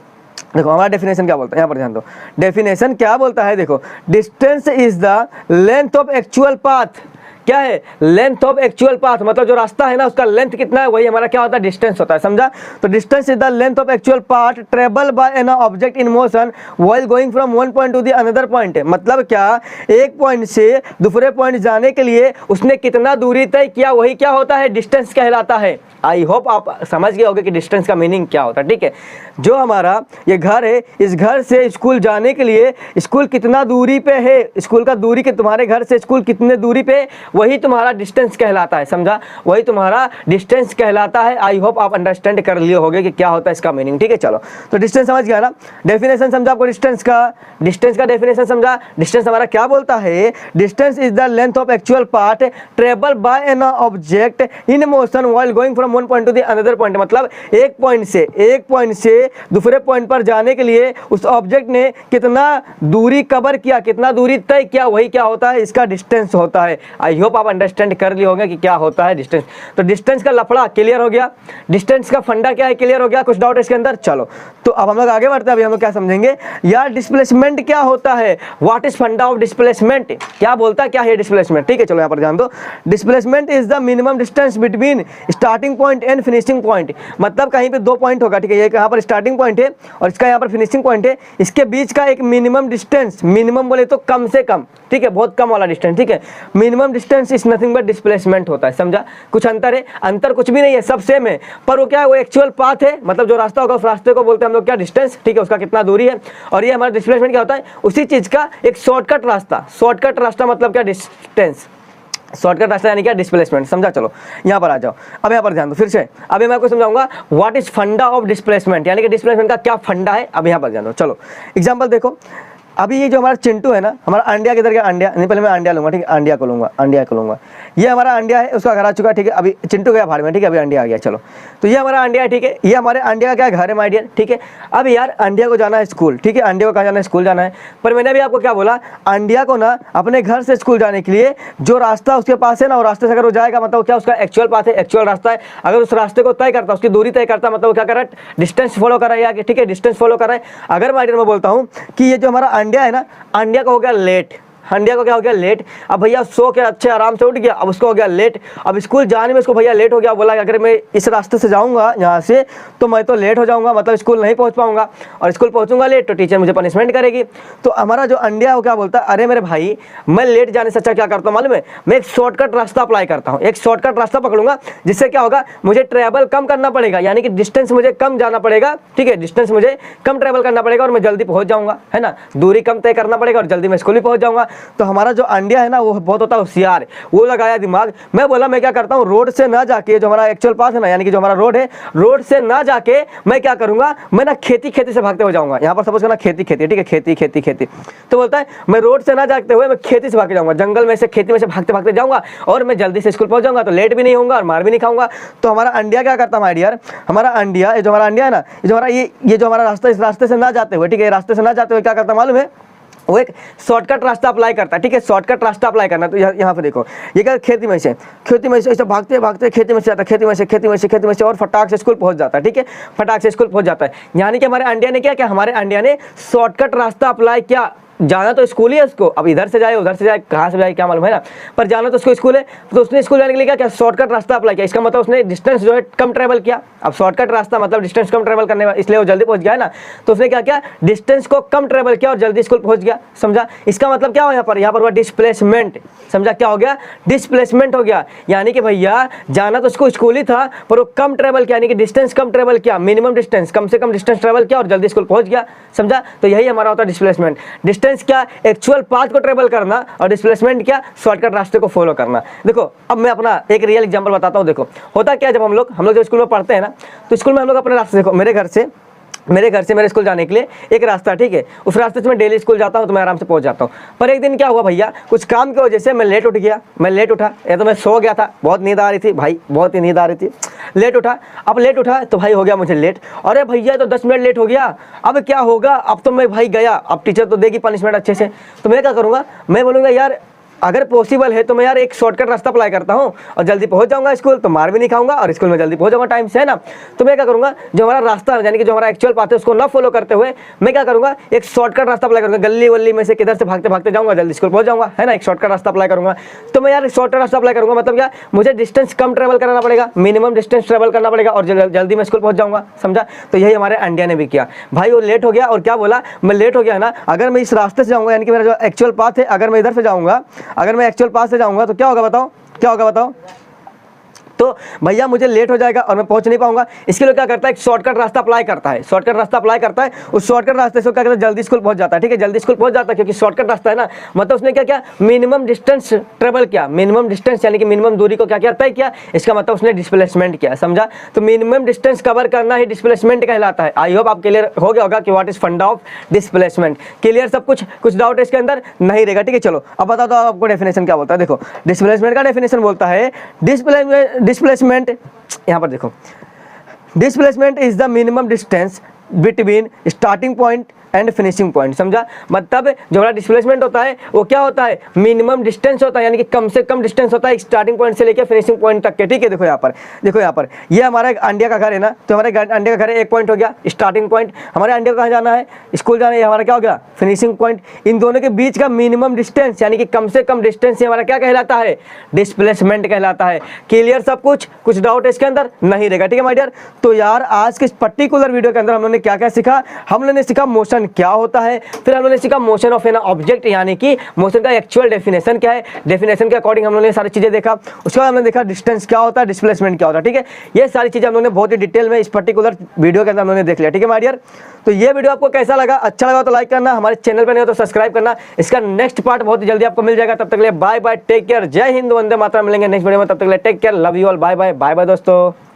हमारा डेफिनेशन क्या बोलता है, यहाँ पर ध्यान दो। डेफिनेशन क्या बोलता है? देखो, distance is the length of actual path. क्या है? लेंथ ऑफ एक्चुअल पाथ, मतलब जो रास्ता है ना उसका लेंथ कितना है, वही हमारा क्या होता है? डिस्टेंस होता है, समझा? तो distance is the length of actual path travel by an object in motion while going from one point two the another point. मतलब क्या? एक पॉइंट से दूसरे पॉइंट जाने के लिए उसने कितना दूरी तय किया, वही क्या होता है? डिस्टेंस कहलाता है। आई होप आप समझ गए होंगे कि डिस्टेंस का मीनिंग क्या होता है, ठीक है। जो हमारा ये घर है, इस घर से स्कूल जाने के लिए स्कूल कितना दूरी पे है, स्कूल का दूरी के तुम्हारे घर से स्कूल कितने दूरी पे, वही तुम्हारा डिस्टेंस कहलाता है, समझा? वही तुम्हारा डिस्टेंस कहलाता है। आई होप आप अंडरस्टैंड कर लिए होंगे कि क्या होता है इसका मीनिंग, ठीक है। चलो तो डिस्टेंस समझ गया ना, डेफिनेशन समझा आपको डिस्टेंस का डेफिनेशन समझा। डिस्टेंस हमारा क्या बोलता है? Distance is the length of actual path travel by an object in motion while going from one point two the another point. मतलब एक पॉइंट से दूसरे पॉइंट पर जाने के लिए उस ऑब्जेक्ट ने कितना दूरी कवर किया, कितना दूरी तय किया, वही क्या होता है? इसका डिस्टेंस होता है। आई होप आप अंडरस्टैंड कर लिए होंगे कि क्या होता है डिस्टेंस। तो डिस्टेंस का लफड़ा क्लियर हो गया, डिस्टेंस का फंडा क्या है क्लियर हो गया, कुछ डाउट इसके अंदर? चलो तो अब हम लोग आगे बढ़ते हैं। अभी हम लोग क्या समझेंगे यार, डिस्प्लेसमेंट क्या होता है, व्हाट इज फंडा ऑफ डिस्प्लेसमेंट, क्या बोलता है, क्या है डिस्प्लेसमेंट, ठीक है। चलो यहाँ पर ध्यान दो, displacement is the minimum distance between starting point and finishing point. मतलब कहीं पे दो पॉइंट होगा, ठीक है, यहाँ पर स्टार्टिंग पॉइंट है और इसका यहाँ पर फिनिशिंग पॉइंट है, इसके बीच का एक मिनिमम डिस्टेंस, मिनिमम बोले तो कम से कम, ठीक है, बहुत कम वाला डिस्टेंस, ठीक है। Minimum distance is nothing but displacement होता है, समझा? कुछ अंतर है? अंतर कुछ भी नहीं है, सब सेम है, पर वो क्या है, वो एक्चुअल पाथ है, मतलब जो रास्ता होगा उस रास्ते को बोलते हैं हम लोग क्या? डिस्टेंस, ठीक है, उसका कितना दूरी है। और ये हमारा डिस्प्लेसमेंट क्या होता है? उसी चीज का एक शॉर्टकट रास्ता मतलब क्या? डिस्टेंस, शॉर्टकट रास्ता यानी क्या, डिस्प्लेसमेंट, समझा। चलो यहाँ पर आ जाओ, अब यहाँ पर ध्यान दो फिर से। अभी मैं आपको समझाऊंगा व्हाट इज फंडा ऑफ डिस्प्लेसमेंट, यानी कि डिस्प्लेसमेंट का क्या फंडा है। अब यहाँ पर ध्यान दो। चलो एग्जांपल देखो, अभी ये जो हमारा चिंटू है ना, हमारा अंडिया किधर गया, अंडिया नहीं, पहले मैं अंडिया लूंगा, ठीक है, अंडिया को लूंगा, अंडिया को लूंगा। ये हमारा अंडिया है, उसका घर आ चुका है, ठीक है, अभी चिंटू गया भाड़ में, ठीक है, अभी अंडिया आ गया। चलो तो ये हमारा अंडिया है, ठीक है, ये हमारे अंडिया का क्या घर है माय डियर, ठीक है। अब यार अंडिया को जाना है स्कूल, ठीक है, अंडिया को कहाँ जाना है, स्कूल जाना है। पर मैंने अभी आपको क्या बोला, अंडिया को ना अपने घर से स्कूल जाने के लिए जो रास्ता उसके पास है ना, वो रास्ते से अगर वो जाएगा मतलब क्या उसका एक्चुअल पाथ है, एक्चुअल रास्ता है। अगर उस रास्ते को तय करता, उसकी दूरी तय करता, मतलब वो क्या कर रहा है, डिस्टेंस फॉलो कर रहा है, ठीक है, डिस्टेंस फॉलो कर रहा है। अगर माय डियर मैं बोलता हूँ कि ये जो हमारा अंडिया है ना, अंडिया को हो गया लेट, अंडिया को क्या हो गया, लेट। अब भैया सो के अच्छे आराम से उठ गया, अब उसको हो गया लेट। अब स्कूल जाने में उसको भैया लेट हो गया, बोला कि अगर मैं इस रास्ते से जाऊंगा यहाँ से तो मैं तो लेट हो जाऊंगा, मतलब स्कूल नहीं पहुंच पाऊंगा, और स्कूल पहुंचूंगा लेट तो टीचर मुझे पनिशमेंट करेगी। तो हमारा जो अंडिया वो क्या बोलता है, अरे मेरे भाई मैं लेट जाने से अच्छा क्या करता हूँ मालूम है, मैं एक शॉर्टकट रास्ता अप्लाई करता हूँ, एक शॉर्टकट रास्ता पकड़ूंगा, जिससे क्या होगा, मुझे ट्रैवल कम करना पड़ेगा, यानी कि डिस्टेंस मुझे कम जाना पड़ेगा, ठीक है, डिस्टेंस मुझे कम ट्रैवल करना पड़ेगा और मैं जल्दी पहुंच जाऊंगा, है ना, दूरी कम तय करना पड़ेगा और जल्दी मैं स्कूल भी पहुंच जाऊंगा। तो हमारा जो अंडिया है ना वो बहुत होता है होशियार, वो लगाया दिमाग। मैं बोला मैं क्या करता हूँ, रोड से ना जाके, जो हमारा एक्चुअल पास है ना, यानी कि जो हमारा रोड है, रोड से ना जाके मैं क्या करूंगा, मैं ना खेती से भागते हो जाऊंगा। यहाँ पर सपोज करना खेती, ठीक है, खेती। तो बोलता है मैं रोड से ना जाते हुए मैं खेती से भाग जाऊंगा, जंगल में से खेती में से भागते जाऊंगा और मैं जल्दी से स्कूल पहुंच जाऊंगा, तो लेट भी नहीं होऊंगा और मार भी नहीं खाऊंगा। तो हमारा अंडिया क्या करता है माय डियर, हमारा अंडिया, जो हमारा अंडिया है ना, जो हमारा ये जो हमारा रास्ता, इस रास्ते से ना जाते हुए, ठीक है, रास्ते से ना जाते हुए क्या करता मालूम है, वो एक शॉर्टकट रास्ता अप्लाई करता है, ठीक है, शॉर्टकट रास्ता अप्लाई करना। तो यहाँ पे देखो, ये क्या, खेती में से ऐसे भागते खेती में से जाता है, खेती में से और फटाक से स्कूल पहुंच जाता है, ठीक है, फटाक से स्कूल पहुंच जाता है। यानी कि हमारे अंडिया ने क्या, हमारे अंडिया ने शॉर्टकट रास्ता अप्लाई किया। जाना तो स्कूल ही है उसको, अब इधर से जाए उधर से जाए कहाँ से जाए क्या मालूम, है ना, पर जाना तो उसको स्कूल है। तो उसने स्कूल जाने के लिए क्या शॉर्टकट रास्ता अप्लाई किया, इसका मतलब उसने डिस्टेंस जो है कम ट्रेवल किया। अब शॉर्टकट रास्ता मतलब डिस्टेंस कम ट्रेवल करने, इसलिए वो जल्दी पहुंच गया है ना। तो उसने क्या किया, डिस्टेंस को कम ट्रेवल किया और जल्दी स्कूल पहुंच गया, समझा। इसका मतलब क्या हो, यहाँ पर हुआ डिस्प्लेसमेंट, समझा, क्या हो गया, डिस्प्लेसमेंट हो गया। यानी कि भैया जाना तो उसको स्कूल ही था, पर वो कम ट्रेवल किया, यानी कि डिस्टेंस कम ट्रेवल किया, मिनिमम डिस्टेंस, कम से कम डिस्टेंस ट्रेवल किया और जल्दी स्कूल पहुंच गया, समझा। तो यही हमारा होता है डिस्प्लेसमेंट। डिस्टेंस क्या, एक्चुअल पाथ को ट्रेवल करना, और डिस्प्लेसमेंट क्या, शॉर्टकट रास्ते को फॉलो करना। देखो अब मैं अपना एक रियल एग्जांपल बताता हूँ। देखो होता क्या, जब हम लोग जब स्कूल में पढ़ते हैं ना, तो स्कूल में हम लोग अपने रास्ते, देखो मेरे घर से मेरे स्कूल जाने के लिए एक रास्ता, ठीक है, उस रास्ते से मैं डेली स्कूल जाता हूँ तो मैं आराम से पहुंच जाता हूँ। पर एक दिन क्या हुआ भैया, कुछ काम की वजह से मैं लेट उठा, या तो मैं सो गया था, बहुत नींद आ रही थी भाई, बहुत ही नींद आ रही थी, लेट उठा तो भाई हो गया मुझे लेट। अरे भैया तो 10 मिनट लेट हो गया, अब क्या होगा, अब तो मैं भाई गया, अब टीचर तो देगी पनिशमेंट अच्छे से। तो मैं क्या करूँगा, मैं बोलूँगा यार अगर पॉसिबल है तो मैं यार एक शॉर्टकट रास्ता अप्लाई करता हूँ और जल्दी पहुंच जाऊंगा स्कूल, तो मार भी नहीं खाऊंगा और स्कूल में जल्दी पहुंच जाऊंगा टाइम से, है ना। तो मैं क्या करूंगा, जो हमारा रास्ता यानी कि जो हमारा एक्चुअल पाथ है उसको ना फॉलो करते हुए मैं क्या करूंगा, एक शॉर्टकट रास्ता अप्लाई करूंगा, गली वल्ली में से किधर से भागते जाऊंगा, जल्दी स्कूल पहुंच जाऊंगा, है ना, एक शॉर्टकट रास्ता अप्लाई करूंगा। तो मैं यार शॉर्टकट रास्ता अप्लाई करूंगा, मतलब क्या, मुझे डिस्टेंस कम ट्रेवल करना पड़ेगा, मिनिमम डिस्टेंस ट्रेवल करना पड़ेगा और जल्दी मैं स्कूल पहुंच जाऊंगा, समझा। तो यही हमारे इंडिया ने भी किया भाई, वो लेट हो गया और क्या बोला, मैं लेट हो गया ना, अगर मैं इस रास्ते से जाऊंगा, यानी कि मेरा जो एक्चुअल पाथ है, अगर मैं इधर से जाऊंगा, अगर मैं एक्चुअल पाथ से जाऊंगा तो क्या होगा बताओ, तो भैया मुझे लेट हो जाएगा और मैं पहुंच नहीं पाऊंगा। इसके लिए क्या करता है, एक शॉर्टकट रास्ता अप्लाई करता है, उस शॉर्टकट रास्ते से क्या करता है, जल्दी स्कूल पहुंच जाता है, ठीक है, जल्दी स्कूल पहुंच जाता है, क्योंकि शॉर्टकट रास्ता है ना, मतलब उसने क्या किया, मिनिमम डिस्टेंस ट्रेवल किया, मिनिमम डिस्टेंस यानी कि मिनिमम दूरी को क्या किया, तय किया, इसका मतलब उसने डिस्प्लेसमेंट किया, समझा। तो मिनिमम डिस्टेंस कवर करना ही डिस्प्लेसमेंट कहलाता है। आई होप आप क्लियर हो गया होगा कि व्हाट इज फंडा ऑफ डिस्प्लेसमेंट। क्लियर सब कुछ डाउट है इसके अंदर नहीं रहेगा, ठीक है। चलो अब बता दो आपको डेफिनेशन क्या बोलता है। देखो डिस्प्लेसमेंट का डेफिनेशन बोलता है, डिस्प्लेसमेंट, यहाँ पर देखो, displacement is the minimum distance between starting point and finishing point, समझा। मतलब जो हमारा डिस्प्लेसमेंट होता है वो क्या होता है, मिनिमम डिस्टेंस होता है, यानी कि कम से कम डिस्टेंस होता है स्टार्टिंग पॉइंट से लेकर फिनिशिंग पॉइंट तक के, ठीक है। देखो यहाँ पर ये हमारा अंडिया का घर है ना, तो हमारे अंडिया का घर एक पॉइंट हो गया स्टार्टिंग पॉइंट, हमारे अंडिया को कहाँ जाना है, स्कूल जाना है, हमारा क्या हो गया फिनिशिंग पॉइंट। इन दोनों के बीच का मिनिमम डिस्टेंस यानी कि कम से कम डिस्टेंस हमारा क्या कहलाता है, डिस्प्लेसमेंट कहलाता है। क्लियर सब कुछ डाउट है इसके अंदर नहीं रहेगा, ठीक है माय डियर। तो यार आज के इस पर्टिकुलर वीडियो के अंदर हम लोगों ने क्या क्या सीखा, हम लोगों ने सीखा मोशन मोशन क्या होता है, फिर हम लोगों ने सीखा मोशन ऑफ एन ऑब्जेक्ट यानी कि मोशन का एक्चुअल डेफिनेशन क्या है, डेफिनेशन के अकॉर्डिंग हम लोगों ने सारी चीजें देखा। उसके बाद हमने देखा डिस्टेंस क्या होता है, डिस्प्लेसमेंट क्या होता है, ठीक है। ये सारी चीजें हम लोगों ने बहुत ही डिटेल में इस पर्टिकुलर वीडियो के अंदर हम लोगों ने देख लिया, ठीक है माय डियर। तो ये वीडियो आपको कैसा लगा, अच्छा लगा तो लाइक करना, हमारे चैनल पर नहीं हो तो सब्सक्राइब करना। इसका नेक्स्ट पार्ट बहुत ही जल्दी आपको मिल जाएगा। तब तक के लिए बाय बाय, टेक केयर, जय हिंद, वंदे मातरम। मिलेंगे नेक्स्ट वीडियो में, तब तक के लिए take care, love you all, bye bye, bye bye दोस्तों।